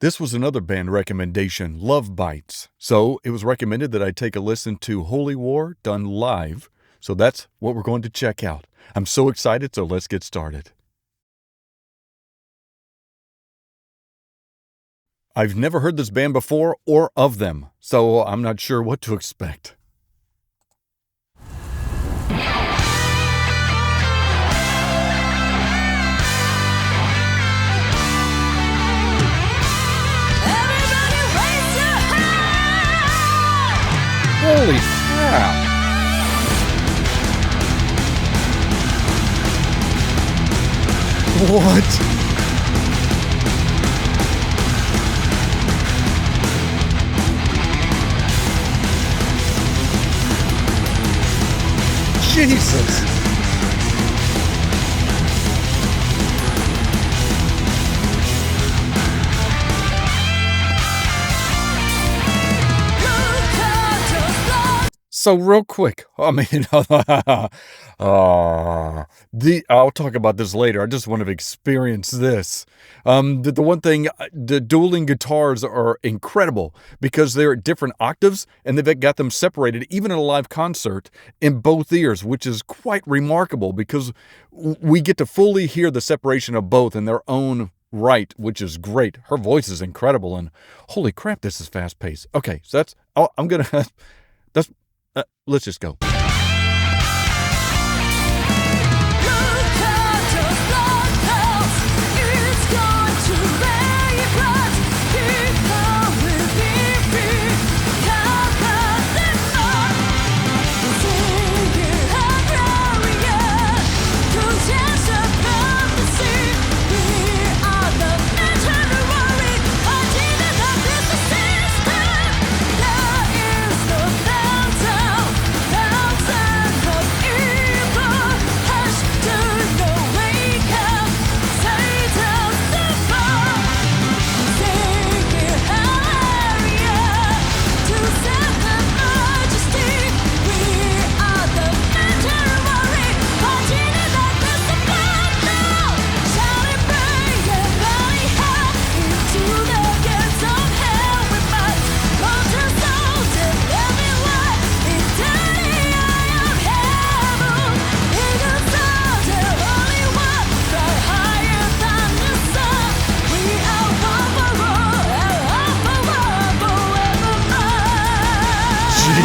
This was another band recommendation, LOVEBITES. So it was recommended that I take a listen to Holy War done live. So that's what we're going to check out. I'm so excited, so let's get started. I've never heard this band before or of them, so I'm not sure what to expect. Holy crap! What? Jesus! So real quick, I mean, I'll talk about this later. I just want to experience this. The one thing, the dueling guitars are incredible because they're at different octaves and they've got them separated, even in a live concert, in both ears, which is quite remarkable because we get to fully hear the separation of both in their own right, which is great. Her voice is incredible, and holy crap, this is fast paced. Okay, so let's just go.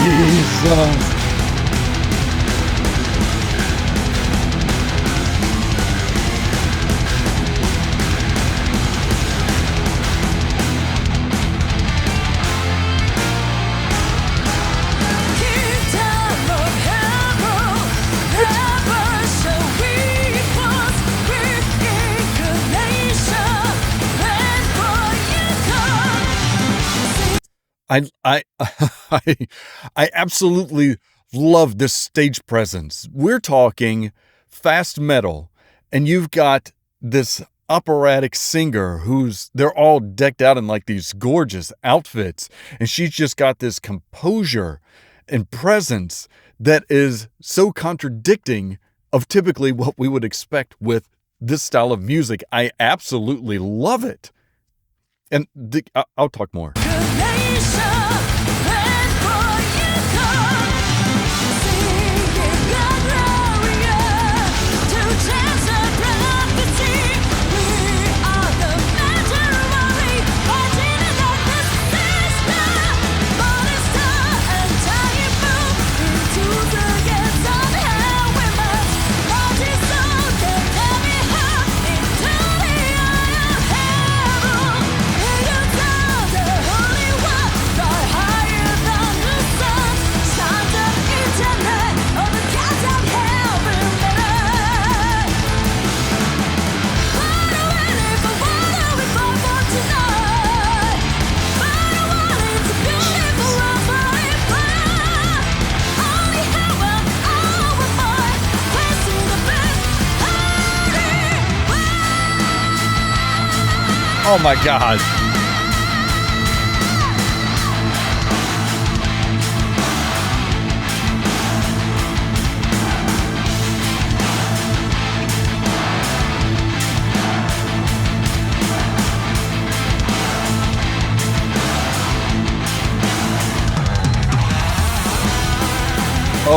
Jesus. I absolutely love this stage presence. We're talking fast metal, and you've got this operatic singer they're all decked out in like these gorgeous outfits, and she's just got this composure and presence that is so contradicting of typically what we would expect with this style of music. I absolutely love it. And I'll talk more. Oh my God.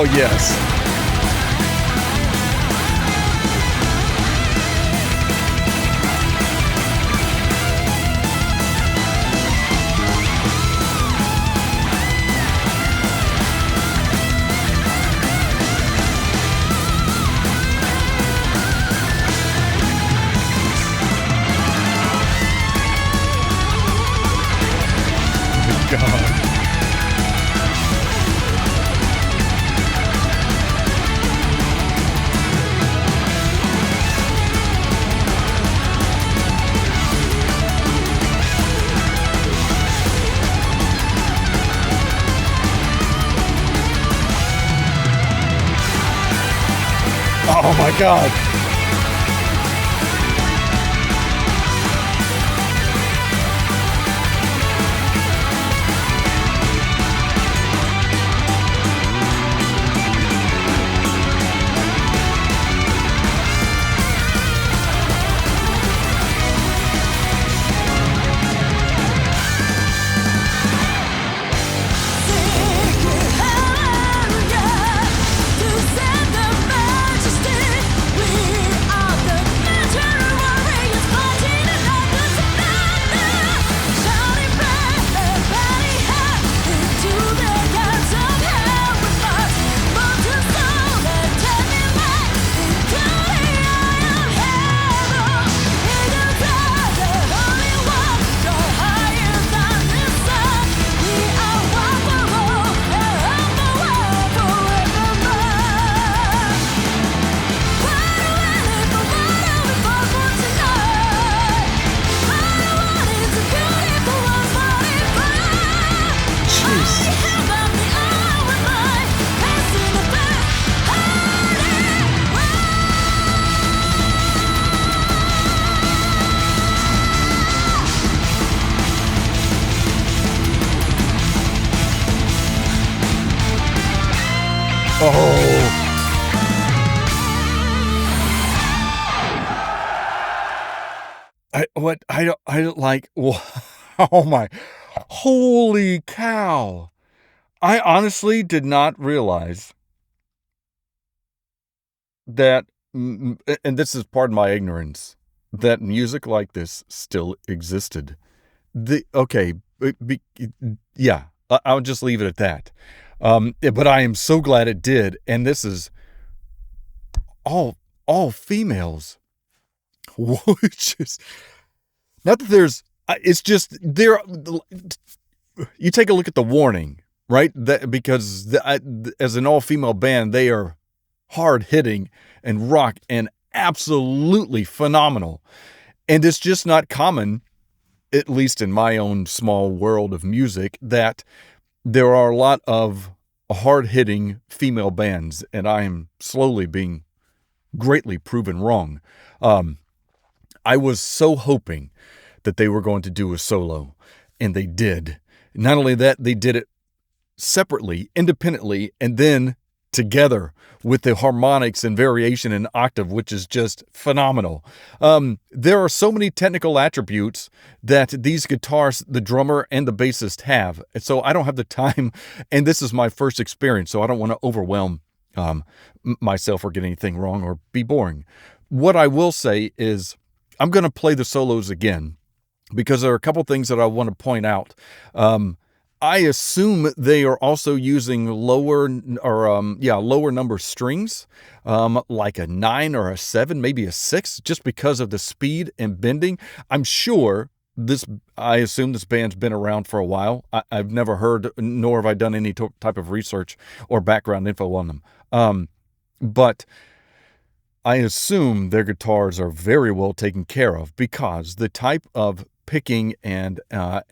Oh, yes. God. Oh my God. Oh. I don't like, oh my, holy cow. I honestly did not realize that, and this is pardon my ignorance, that music like this still existed. Okay, yeah, I'll just leave it at that. But I am so glad it did, and this is all females, which is not that there's. It's just there. You take a look at the warning, right? Because as an all-female band, they are hard hitting and rock and absolutely phenomenal, and it's just not common, at least in my own small world of music, that there are a lot of hard-hitting female bands, and I am slowly being greatly proven wrong. I was so hoping that they were going to do a solo, and they did. Not only that, they did it separately, independently, and then together with the harmonics and variation in octave, which is just phenomenal. There are so many technical attributes that these guitars, the drummer and the bassist, have. And so I don't have the time, and this is my first experience, so I don't want to overwhelm myself or get anything wrong or be boring. What I will say is I'm going to play the solos again because there are a couple things that I want to point out. I assume they are also using lower number strings, like a 9 or a 7, maybe a 6, just because of the speed and bending. I'm sure I assume this band's been around for a while. I've never heard, nor have I done any type of research or background info on them. But I assume their guitars are very well taken care of because the type of picking and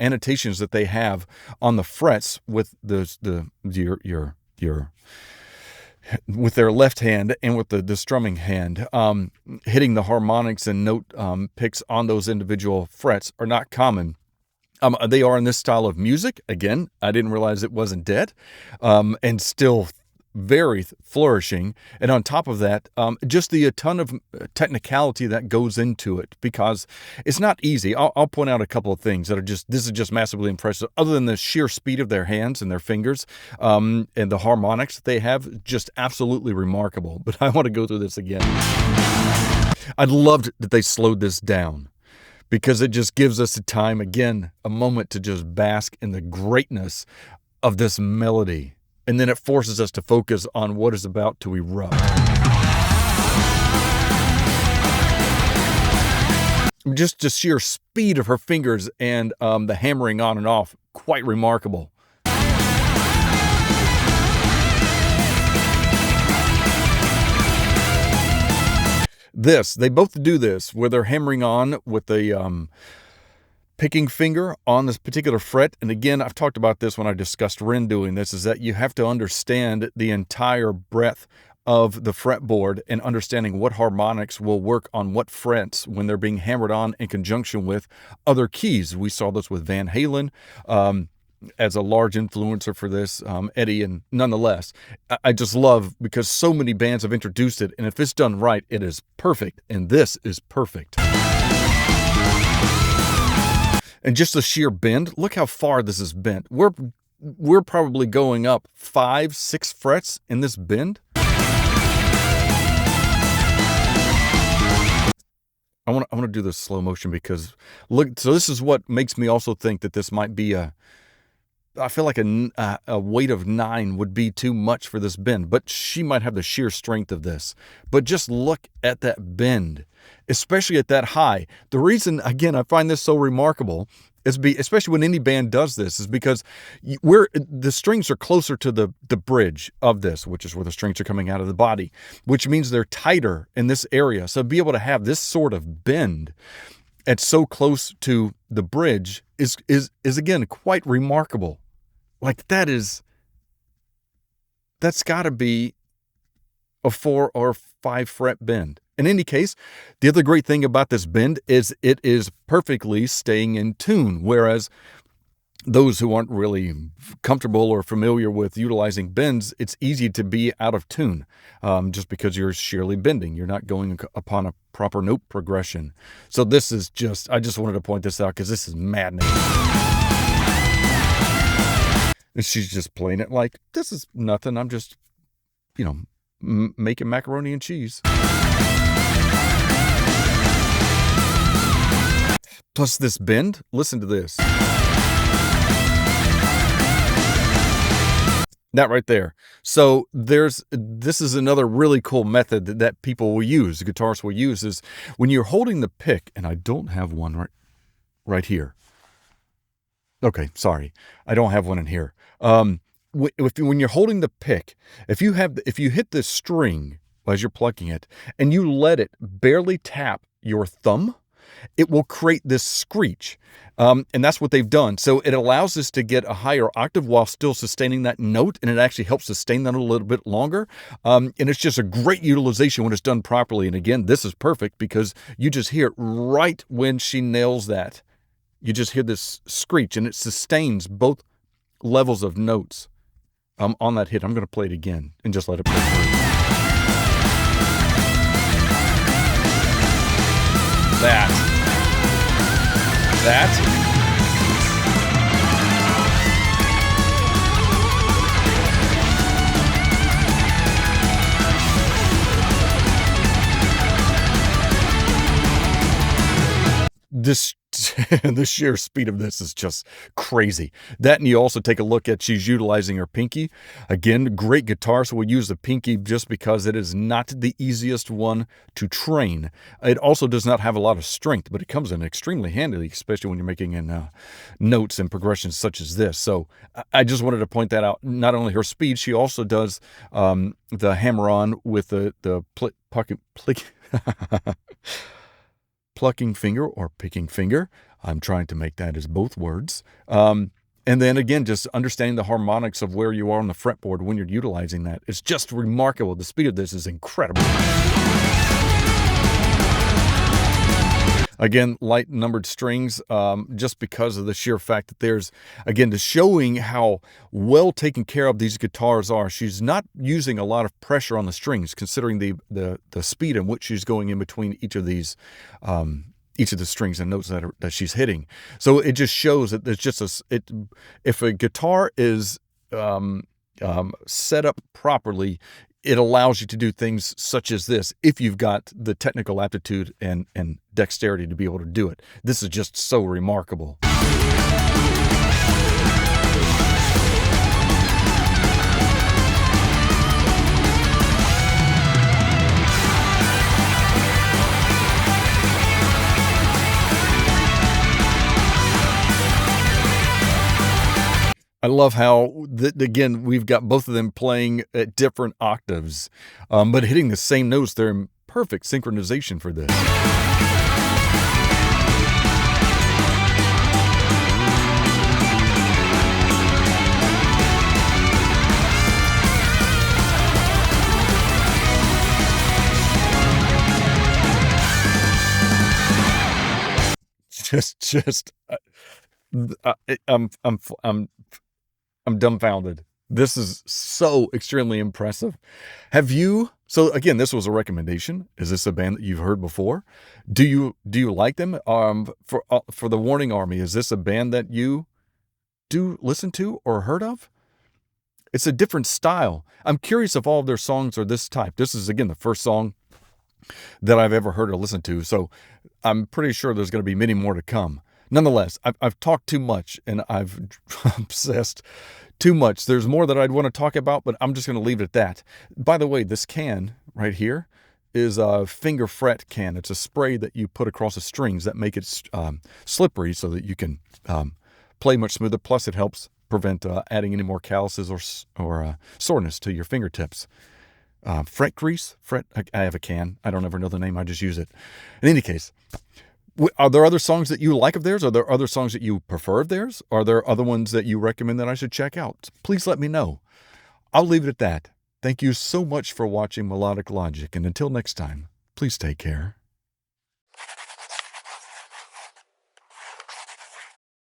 annotations that they have on the frets with your with their left hand and with the strumming hand, hitting the harmonics and note picks on those individual frets are not common. They are in this style of music. Again, I didn't realize it wasn't dead, and still very flourishing. And on top of that, just a ton of technicality that goes into it, because it's not easy. I'll point out a couple of things that are this is just massively impressive. Other than the sheer speed of their hands and their fingers, and the harmonics that they have, just absolutely remarkable. But I want to go through this again. I loved that they slowed this down, because it just gives us a moment to just bask in the greatness of this melody. And then it forces us to focus on what is about to erupt. Just the sheer speed of her fingers and the hammering on and off, quite remarkable. They both do this where they're hammering on with the picking finger on this particular fret. And again, I've talked about this when I discussed Ren doing this, is that you have to understand the entire breadth of the fretboard and understanding what harmonics will work on what frets when they're being hammered on in conjunction with other keys. We saw this with Van Halen as a large influencer for this, Eddie, and nonetheless, I just love, because so many bands have introduced it, and if it's done right, it is perfect, and this is perfect. And just the sheer bend, look how far this is bent. We're probably going up 5-6 frets in this bend. I want to do this slow motion, because look, so this is what makes me also think that this might be I feel like a weight of 9 would be too much for this bend, but she might have the sheer strength of this. But just look at that bend, especially at that high. The reason, again, I find this so remarkable, especially when any band does this, is because the strings are closer to the bridge of this, which is where the strings are coming out of the body, which means they're tighter in this area. So to be able to have this sort of bend at so close to the bridge is again quite remarkable. Like that's got to be a 4 or 5 fret bend. In any case, the other great thing about this bend is it is perfectly staying in tune, whereas those who aren't really comfortable or familiar with utilizing bends, it's easy to be out of tune just because you're sheerly bending. You're not going upon a proper note progression. So this is I just wanted to point this out because this is maddening. And she's just playing it like, this is nothing. I'm just, making macaroni and cheese. Plus this bend, listen to this. That right there. So this is another really cool method that people will use, the guitarists will use, is when you're holding the pick, and I don't have one right here. Okay, sorry. I don't have one in here. When you're holding the pick, if you hit the string as you're plucking it and you let it barely tap your thumb, it will create this screech. And that's what they've done. So it allows us to get a higher octave while still sustaining that note, and it actually helps sustain that a little bit longer. And it's just a great utilization when it's done properly. And again, this is perfect because you just hear it right when she nails that. You just hear this screech, and it sustains both levels of notes on that hit. I'm going to play it again and just let it play through. That. The sheer speed of this is just crazy. That, and you also take a look at she's utilizing her pinky. Again, great guitarists will use the pinky just because it is not the easiest one to train. It also does not have a lot of strength, but it comes in extremely handy, especially when you're making in notes and progressions such as this. So I just wanted to point that out. Not only her speed, she also does the hammer-on with the plucking finger or picking finger. I'm trying to make that as both words. And then again, just understanding the harmonics of where you are on the fretboard when you're utilizing that. It's just remarkable. The speed of this is incredible. Again, light numbered strings, just because of the sheer fact that there's, again, to showing how well taken care of these guitars are. She's not using a lot of pressure on the strings, considering the speed in which she's going in between each of the strings and notes that she's hitting. So it just shows that there's just if a guitar is set up properly, it allows you to do things such as this if you've got the technical aptitude and dexterity to be able to do it. This is just so remarkable. I love how, again, we've got both of them playing at different octaves, but hitting the same notes. They're in perfect synchronization for this. I'm dumbfounded. This is so extremely impressive. So again, this was a recommendation. Is this a band that you've heard before? Do you like them? For the Warning Army, is this a band that you do listen to or heard of? It's a different style. I'm curious if all of their songs are this type. This is, again, the first song that I've ever heard or listened to, so I'm pretty sure there's going to be many more to come. Nonetheless, I've talked too much and I've obsessed too much. There's more that I'd want to talk about, but I'm just going to leave it at that. By the way, this can right here is a finger fret can. It's a spray that you put across the strings that make it slippery so that you can play much smoother. Plus, it helps prevent adding any more calluses or soreness to your fingertips. Fret grease? I have a can. I don't ever know the name. I just use it. In any case, are there other songs that you like of theirs? Are there other songs that you prefer of theirs? Are there other ones that you recommend that I should check out? Please let me know. I'll leave it at that. Thank you so much for watching Melodic Logic, and until next time, please take care.